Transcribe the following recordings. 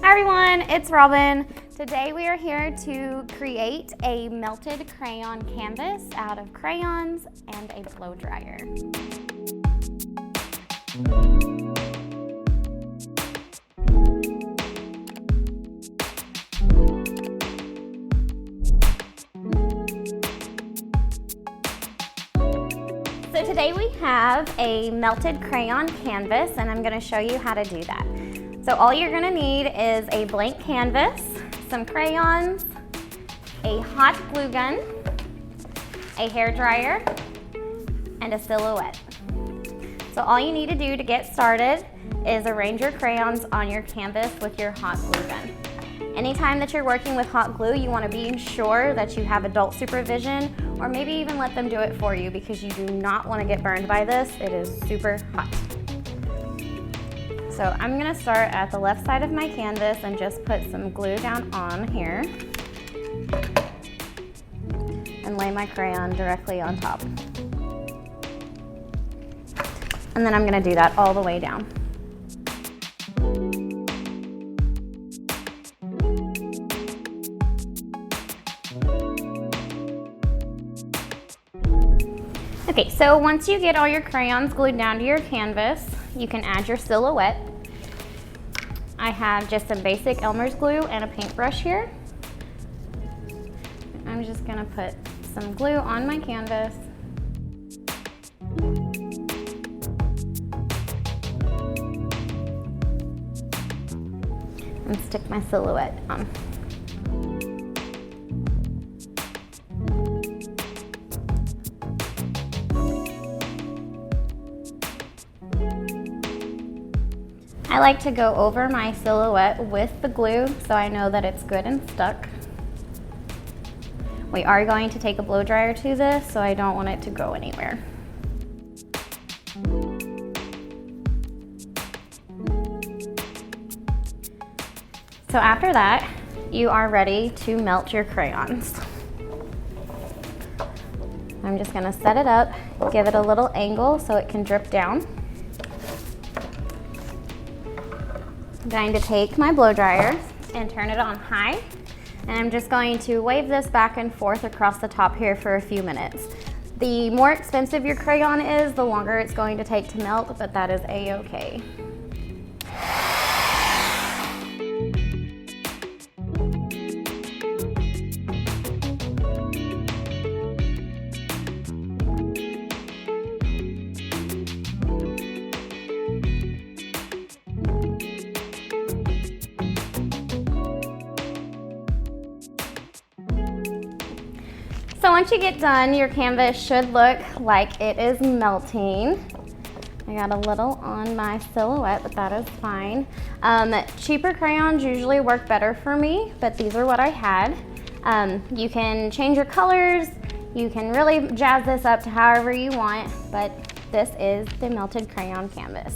Hi everyone, it's Robin. Today we are here to create a melted crayon canvas out of crayons and a blow dryer. So today we have a melted crayon canvas and I'm going to show you how to do that. So all you're going to need is a blank canvas, some crayons, a hot glue gun, a hair dryer, and a silhouette. So all you need to do to get started is arrange your crayons on your canvas with your hot glue gun. Anytime that you're working with hot glue, you want to be sure that you have adult supervision, or maybe even let them do it for you because you do not want to get burned by this. It is super hot. So I'm going to start at the left side of my canvas and just put some glue down on here and lay my crayon directly on top. And then I'm going to do that all the way down. Okay, so once you get all your crayons glued down to your canvas, you can add your silhouette. I have just some basic Elmer's glue and a paintbrush here. I'm just gonna put some glue on my canvas. And stick my silhouette on. I like to go over my silhouette with the glue so I know that it's good and stuck. We are going to take a blow dryer to this, so I don't want it to go anywhere. So after that, you are ready to melt your crayons. I'm just gonna set it up, give it a little angle so it can drip down. I'm going to take my blow dryer and turn it on high, and I'm just going to wave this back and forth across the top here for a few minutes. The more expensive your crayon is, the longer it's going to take to melt, but that is a-okay. So once you get done, your canvas should look like it is melting. I got a little on my silhouette, but that is fine. Cheaper crayons usually work better for me, but these are what I had. You can change your colors. You can really jazz this up to however you want, but this is the melted crayon canvas.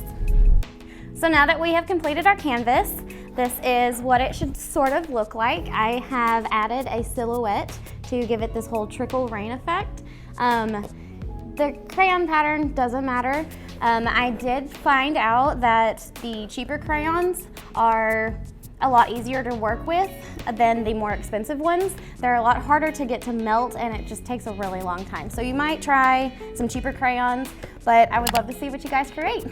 So now that we have completed our canvas, this is what it should sort of look like. I have added a silhouette to give it this whole trickle rain effect. The crayon pattern doesn't matter. I did find out that the cheaper crayons are a lot easier to work with than the more expensive ones. They're a lot harder to get to melt and it just takes a really long time. So you might try some cheaper crayons, but I would love to see what you guys create.